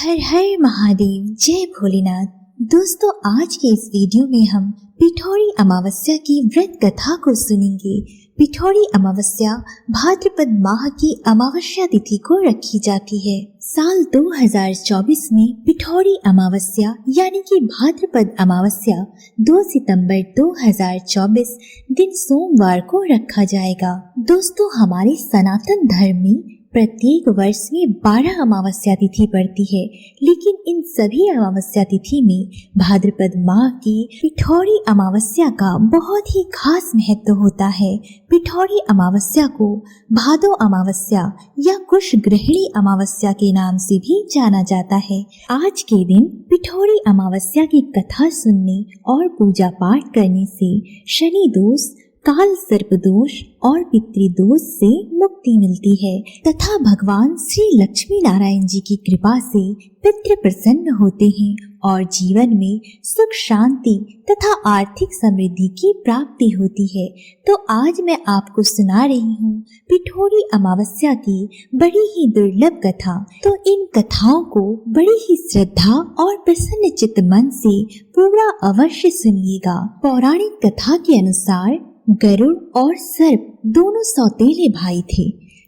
हर हर महादेव, जय भोलेनाथ। दोस्तों, आज के इस वीडियो में हम पिठौरी अमावस्या की व्रत कथा को सुनेंगे। पिठौरी अमावस्या भाद्रपद माह की अमावस्या तिथि को रखी जाती है। साल 2024 में पिठौरी अमावस्या यानी कि भाद्रपद अमावस्या 2 सितंबर 2024 दिन सोमवार को रखा जाएगा। दोस्तों, हमारे सनातन धर्म में प्रत्येक वर्ष में 12 अमावस्या तिथि पड़ती है, लेकिन इन सभी अमावस्या तिथि में भाद्रपद माह की पिठौरी अमावस्या का बहुत ही खास महत्व होता है। पिठौरी अमावस्या को भादो अमावस्या या कुश ग्रहणी अमावस्या के नाम से भी जाना जाता है। आज के दिन पिठौरी अमावस्या की कथा सुनने और पूजा पाठ करने से शनि दोष, काल सर्प दोष और पितृदोष से मुक्ति मिलती है तथा भगवान श्री लक्ष्मी नारायण जी की कृपा से पितृ प्रसन्न होते हैं और जीवन में सुख शांति तथा आर्थिक समृद्धि की प्राप्ति होती है। तो आज मैं आपको सुना रही हूँ पिठौरी अमावस्या की बड़ी ही दुर्लभ कथा। तो इन कथाओं को बड़ी ही श्रद्धा और प्रसन्न चित्त मन से पूरा अवश्य सुनिएगा। पौराणिक कथा के अनुसार गरुड़ और सर्प दोनों सौतेले भाई थे।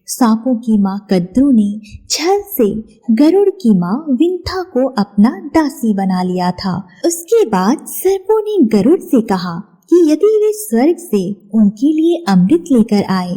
सांपों की माँ कद्रू ने छल से गरुड़ की माँ विंथा को अपना दासी बना लिया था। उसके बाद सर्पों ने गरुड़ से कहा कि यदि वे स्वर्ग से उनके लिए अमृत लेकर आए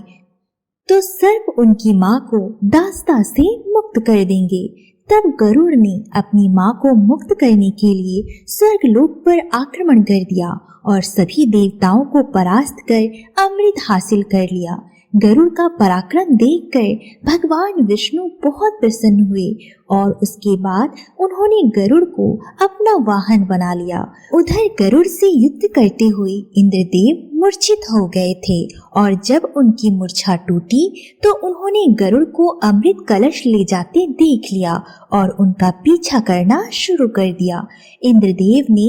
तो सर्प उनकी माँ को दासता से मुक्त कर देंगे। तब गरुड़ ने अपनी माँ को मुक्त करने के लिए स्वर्गलोक पर आक्रमण कर दिया और सभी देवताओं को परास्त कर अमृत हासिल कर लिया। गरुड़ का पराक्रम देखकर भगवान विष्णु बहुत प्रसन्न हुए और उसके बाद उन्होंने गरुड़ को अपना वाहन बना लिया। उधर गरुड़ से युद्ध करते हुए इंद्रदेव मूर्छित हो गए थे और जब उनकी मूर्छा टूटी तो उन्होंने गरुड़ को अमृत कलश ले जाते देख लिया और उनका पीछा करना शुरू कर दिया। इंद्रदेव ने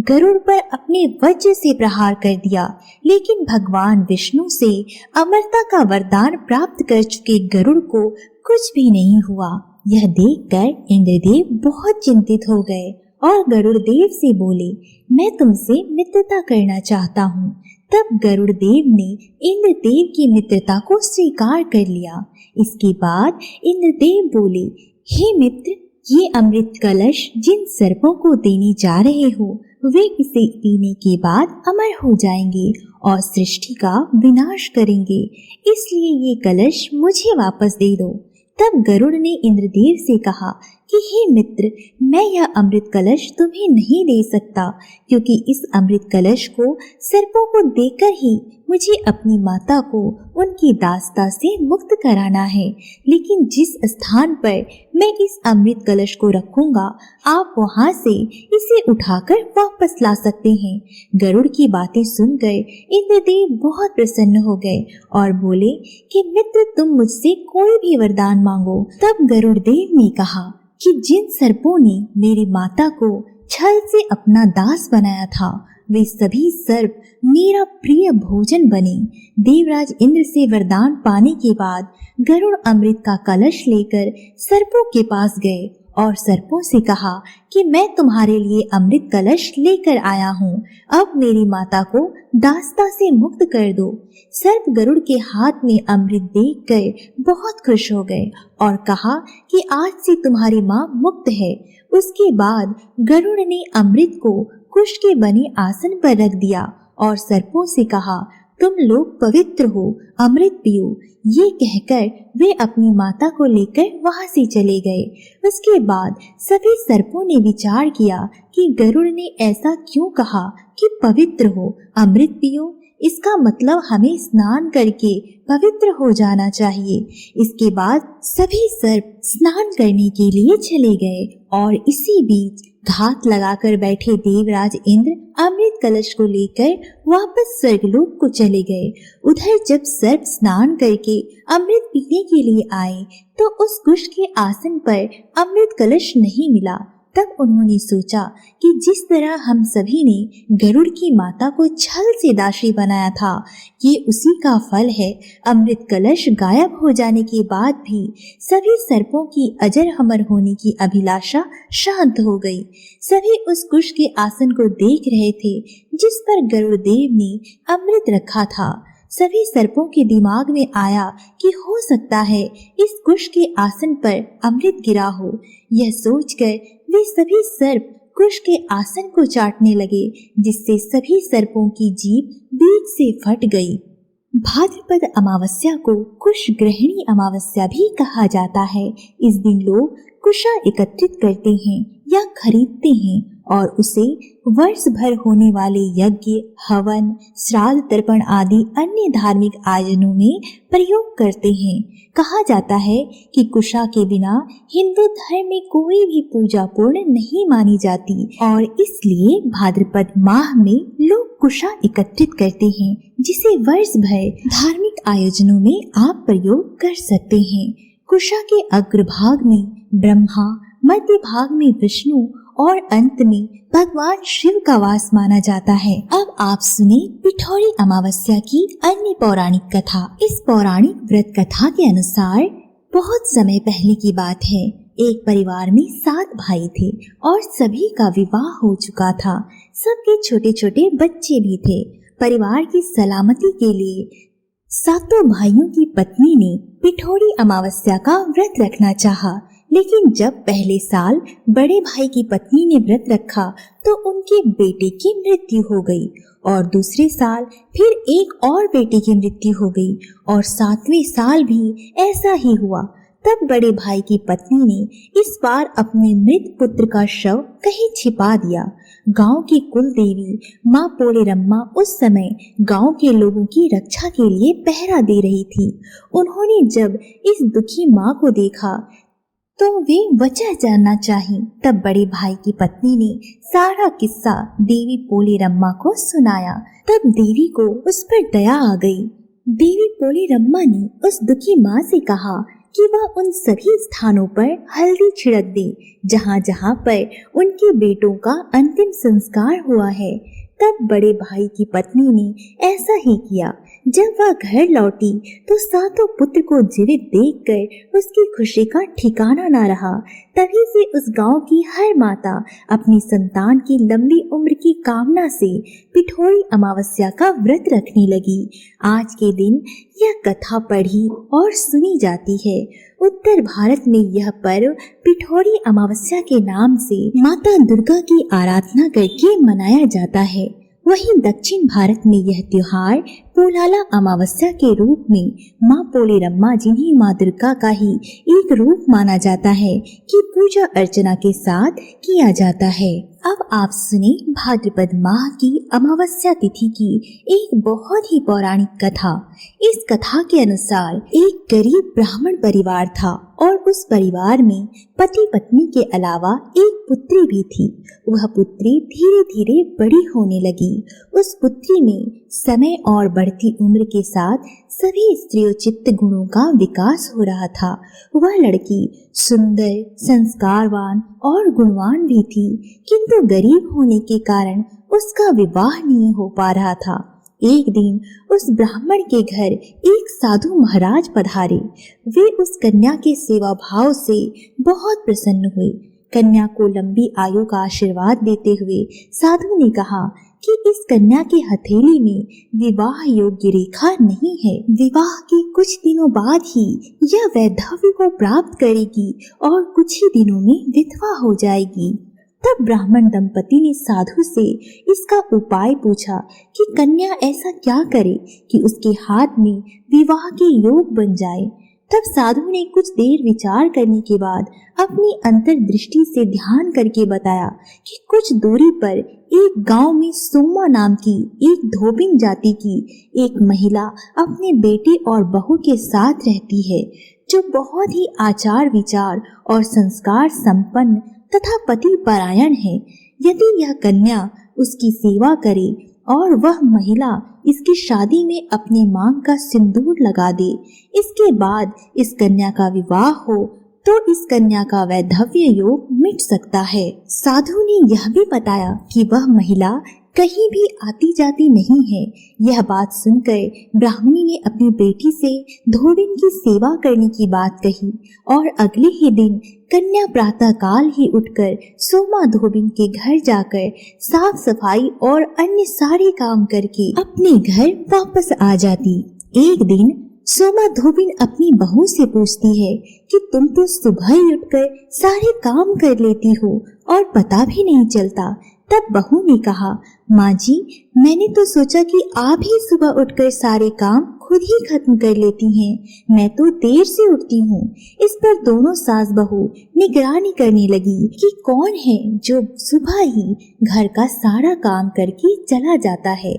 गरुड़ पर अपने वज्र से प्रहार कर दिया, लेकिन भगवान विष्णु से अमरता का वरदान प्राप्त कर चुके गरुड़ को कुछ भी नहीं हुआ। यह देखकर इंद्रदेव बहुत चिंतित हो गए और गरुड़ देव से बोले, मैं तुमसे मित्रता करना चाहता हूँ। तब गरुड़ देव ने इंद्रदेव की मित्रता को स्वीकार कर लिया। इसके बाद इंद्रदेव बोले, हे मित्र, ये अमृत कलश जिन सर्पों को देने जा रहे हो वे इसे पीने के बाद अमर हो जाएंगे और सृष्टि का विनाश करेंगे, इसलिए ये कलश मुझे वापस दे दो। तब गरुड़ ने इंद्रदेव से कहा कि हे मित्र, मैं यह अमृत कलश तुम्हें नहीं दे सकता, क्योंकि इस अमृत कलश को सर्पों को देकर ही मुझे अपनी माता को उनकी दासता से मुक्त कराना है। लेकिन जिस स्थान पर मैं इस अमृत कलश को रखूंगा, आप वहां से इसे उठाकर वापस ला सकते हैं। गरुड़ की बातें सुनकर इंद्रदेव बहुत प्रसन्न हो गए और बोले कि मित्र, तुम मुझसे कोई भी वरदान मांगो। तब गरुड़ देव ने कहा कि जिन सर्पों ने मेरी माता को छल से अपना दास बनाया था, वे सभी सर्प मेरा प्रिय भोजन बने। देवराज इंद्र से वरदान पाने के बाद गरुड़ अमृत का कलश लेकर सर्पों के पास गए और सर्पों से कहा कि मैं तुम्हारे लिए अमृत कलश लेकर आया हूँ, अब मेरी माता को दासता से मुक्त कर दो। सर्प गरुड़ के हाथ में अमृत देखकर बहुत खुश हो गए और कहा कि आज से तुम्हारी माँ मुक्त है। उसके बाद गरुड़ ने अमृत को कुश के बने आसन पर रख दिया और सर्पों से कहा, तुम लोग पवित्र हो, अमृत पियो। ये कहकर वे अपनी माता को लेकर वहां से चले गए। उसके बाद सभी सर्पों ने विचार किया कि गरुड़ ने ऐसा क्यों कहा कि पवित्र हो, अमृत पियो। इसका मतलब हमें स्नान करके पवित्र हो जाना चाहिए। इसके बाद सभी सर्प स्नान करने के लिए चले गए और इसी बीच घात लगाकर बैठे देवराज इंद्र अमृत कलश को लेकर वापस स्वर्गलोक को चले गए। उधर जब सर्प स्नान करके अमृत पीने के लिए आए तो उस कुश के आसन पर अमृत कलश नहीं मिला। तब उन्होंने सोचा कि जिस तरह हम सभी ने गरुड़ की माता को छल से दासी बनाया था, ये उसी का फल है। अमृत कलश गायब हो जाने के बाद भी सभी सर्पों की अजर अमर होने की अभिलाषा शांत हो गई। सभी उस कुश के आसन को देख रहे थे जिस पर गरुड़ देव ने अमृत रखा था। सभी सर्पों के दिमाग में आया कि हो सकता है इस कुश के आसन पर अमृत गिरा हो। यह सोचकर वे सभी सर्प कुश के आसन को चाटने लगे, जिससे सभी सर्पों की जीभ बीच से फट गई। भाद्रपद अमावस्या को कुश ग्रहणी अमावस्या भी कहा जाता है। इस दिन लोग कुशा एकत्रित करते हैं या खरीदते हैं और उसे वर्ष भर होने वाले यज्ञ, हवन, श्राद्ध, तर्पण आदि अन्य धार्मिक आयोजनों में प्रयोग करते हैं। कहा जाता है कि कुशा के बिना हिंदू धर्म में कोई भी पूजा पूर्ण नहीं मानी जाती और इसलिए भाद्रपद माह में लोग कुशा एकत्रित करते हैं, जिसे वर्ष भर धार्मिक आयोजनों में आप प्रयोग कर सकते हैं। कुशा के अग्रभाग में ब्रह्मा, मध्य भाग में विष्णु और अंत में भगवान शिव का वास माना जाता है। अब आप सुने पिठौरी अमावस्या की अन्य पौराणिक कथा। इस पौराणिक व्रत कथा के अनुसार बहुत समय पहले की बात है। एक परिवार में 7 भाई थे और सभी का विवाह हो चुका था। सबके छोटे छोटे बच्चे भी थे। परिवार की सलामती के लिए 7 भाइयों की पत्नी ने पिठौरी अमावस्या का व्रत रखना चाहा, लेकिन जब पहले साल बड़े भाई की पत्नी ने व्रत रखा तो उनके बेटे की मृत्यु हो गई और दूसरे साल फिर एक और बेटे की मृत्यु हो गई और 7वें साल भी ऐसा ही हुआ। तब बड़े भाई की पत्नी ने इस बार अपने मृत पुत्र का शव कहीं छिपा दिया। गांव की कुल देवी माँ पोलेरम्मा उस समय गांव के लोगों की रक्षा के लिए पहरा दे रही थी। उन्होंने जब इस दुखी माँ को देखा तो वे वजह जानना चाही। तब बड़े भाई की पत्नी ने सारा किस्सा देवी पोलेरम्मा को सुनाया। तब देवी को उस पर दया आ गई। देवी पोलेरम्मा ने उस दुखी माँ से कहा कि वह उन सभी स्थानों पर हल्दी छिड़क दे जहाँ जहाँ पर उनके बेटों का अंतिम संस्कार हुआ है। तब बड़े भाई की पत्नी ने ऐसा ही किया। जब वह घर लौटी तो 7 पुत्र को जीवित देखकर उसकी खुशी का ठिकाना न रहा। तभी से उस गांव की हर माता अपनी संतान की लंबी उम्र की कामना से पिठौरी अमावस्या का व्रत रखने लगी। आज के दिन यह कथा पढ़ी और सुनी जाती है। उत्तर भारत में यह पर्व पिठौरी अमावस्या के नाम से माता दुर्गा की आराधना करके मनाया जाता है। वहीं दक्षिण भारत में यह त्योहार पोलाला अमावस्या के रूप में माँ पोलेरम्मा, जिन्हें माँ दुर्गा का ही एक रूप माना जाता है, की पूजा अर्चना के साथ किया जाता है। अब आप सुने भाद्रपद माह की अमावस्या तिथि की एक बहुत ही पौराणिक कथा। इस कथा के अनुसार एक गरीब ब्राह्मण परिवार था और उस परिवार में पति पत्नी के अलावा एक पुत्री भी थी। वह पुत्री धीरे धीरे बड़ी होने लगी। उस पुत्री में समय और बढ़ती उम्र के साथ सभी स्त्रीयोचित गुणों का विकास हो रहा था। वह लड़की सुंदर, संस्कारवान और गुणवान भी थी, किंतु गरीब होने के कारण उसका विवाह नहीं हो पा रहा था। एक दिन उस ब्राह्मण के घर एक साधु महाराज पधारे। वे उस कन्या के सेवा भाव से बहुत प्रसन्न हुए। कन्या को लंबी आयु का आशीर्वाद देते हुए साधु ने कहा कि इस कन्या की हथेली में विवाह योग्य रेखा नहीं है। विवाह के कुछ दिनों बाद ही यह वैधव्य को प्राप्त करेगी और कुछ ही दिनों में विधवा हो जाएगी। तब ब्राह्मण दंपति ने साधु से इसका उपाय पूछा कि कन्या ऐसा क्या करे कि उसके हाथ में विवाह के योग बन जाए। तब साधु ने कुछ देर विचार करने के बाद अपनी अंतर्दृष्टि से ध्यान करके बताया कि कुछ दूरी पर एक गांव में सोमा नाम की एक धोबिन जाति की एक महिला अपने बेटे और बहू के साथ रहती है, जो बहुत ही आचार विचार और संस्कार संपन्न तथा पति परायण है। यदि यह कन्या उसकी सेवा करे और वह महिला इसकी शादी में अपने मांग का सिंदूर लगा दे, इसके बाद इस कन्या का विवाह हो तो इस कन्या का वैधव्य योग मिट सकता है। साधु ने यह भी बताया कि वह महिला कहीं भी आती जाती नहीं है। यह बात सुनकर ब्राह्मणी ने अपनी बेटी से धोबिन की सेवा करने की बात कही और अगले ही दिन कन्या प्रातः काल ही उठकर सोमा धोबिन के घर जाकर साफ सफाई और अन्य सारे काम करके अपने घर वापस आ जाती। एक दिन सोमा धोबिन अपनी बहू से पूछती है कि तुम तो सुबह ही उठकर सारे काम कर लेती हो और पता भी नहीं चलता। तब बहू ने कहा, माँ जी, मैंने तो सोचा कि आप ही सुबह उठकर सारे काम खुद ही खत्म कर लेती हैं। मैं तो देर से उठती हूँ। इस पर दोनों सास बहू निगरानी करने लगी कि कौन है जो सुबह ही घर का सारा काम करके चला जाता है।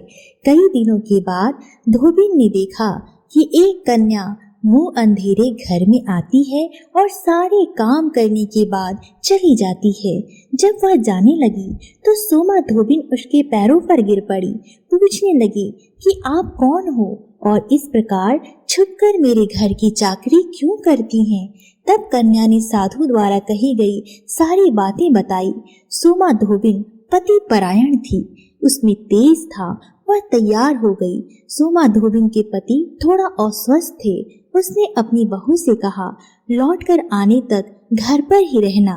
कई दिनों के बाद धोबिन ने देखा कि एक कन्या मुंह अंधेरे घर में आती है और सारे काम करने के बाद चली जाती है। जब वह जाने लगी तो सोमा धोबिन उसके पैरों पर गिर पड़ी, पूछने लगी कि आप कौन हो और इस प्रकार छुपकर मेरे घर की चाकरी क्यों करती हैं। तब कन्या ने साधु द्वारा कही गई सारी बातें बताई। सोमा धोबिन पति परायण थी, उसमें तेज था। वह तैयार हो गई। सोमा धोबिन के पति थोड़ा अस्वस्थ थे। उसने अपनी बहू से कहा, लौटकर आने तक घर पर ही रहना।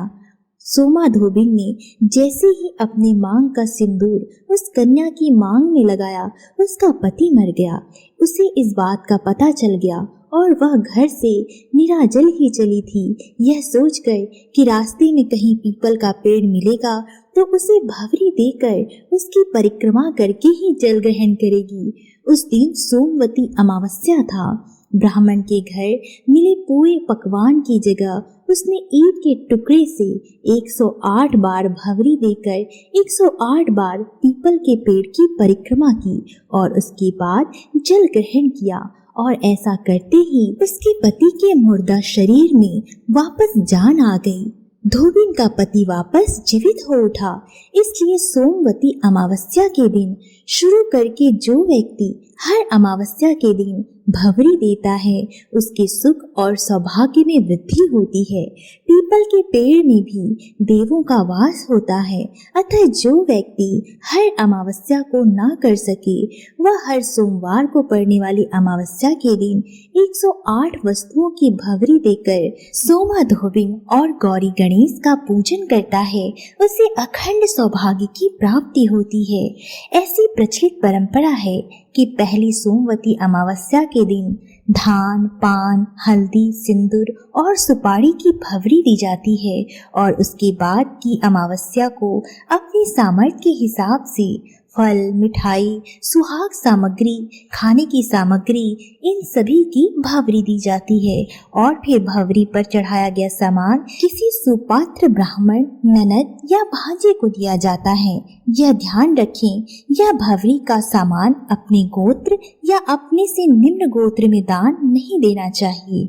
सोमा धोबिन ने जैसे ही अपनी मांग का सिंदूर उस कन्या की मांग में लगाया, उसका पति मर गया। उसे इस बात का पता चल गया और वह घर से निराजल ही चली थी, यह सोचकर कि रास्ते में कहीं पीपल का पेड़ मिलेगा तो उसे भवरी देकर उसकी परिक्रमा करके ही जल ग्रहण करेगी। उस दिन सोमवती अमावस्या था। ब्राह्मण के घर मिले पूरे पकवान की जगह उसने ईंट के टुकड़े से 108 बार भवरी देकर 108 बार पीपल के पेड़ की परिक्रमा की और उसके बाद जल ग्रहण किया। और ऐसा करते ही उसके पति के मुर्दा शरीर में वापस जान आ गई। धोबिन का पति वापस जीवित हो उठा। इसलिए सोमवती अमावस्या के दिन शुरू करके जो व्यक्ति हर अमावस्या के दिन भवरी देता है, उसके सुख और सौभाग्य में वृद्धि होती है। पीपल के पेड़ में भी देवों का वास होता है। अतः जो व्यक्ति हर अमावस्या को ना कर सके, वह हर सोमवार को पड़ने वाली अमावस्या के दिन 108 वस्तुओं की भवरी देकर सोमा धोबिन और गौरी गणेश का पूजन करता है, उसे अखंड सौभाग्य की प्राप्ति होती है। ऐसी प्रचलित परंपरा है कि पहली सोमवती अमावस्या के दिन धान, पान, हल्दी, सिंदूर और सुपारी की भवरी दी जाती है और उसके बाद की अमावस्या को अपनी सामर्थ्य के हिसाब से फल, मिठाई, सुहाग सामग्री, खाने की सामग्री, इन सभी की भवरी दी जाती है और फिर भवरी पर चढ़ाया गया सामान किसी सुपात्र ब्राह्मण, ननद या भांजे को दिया जाता है। यह ध्यान रखें, यह भवरी का सामान अपने गोत्र या अपने से निम्न गोत्र में दान नहीं देना चाहिए।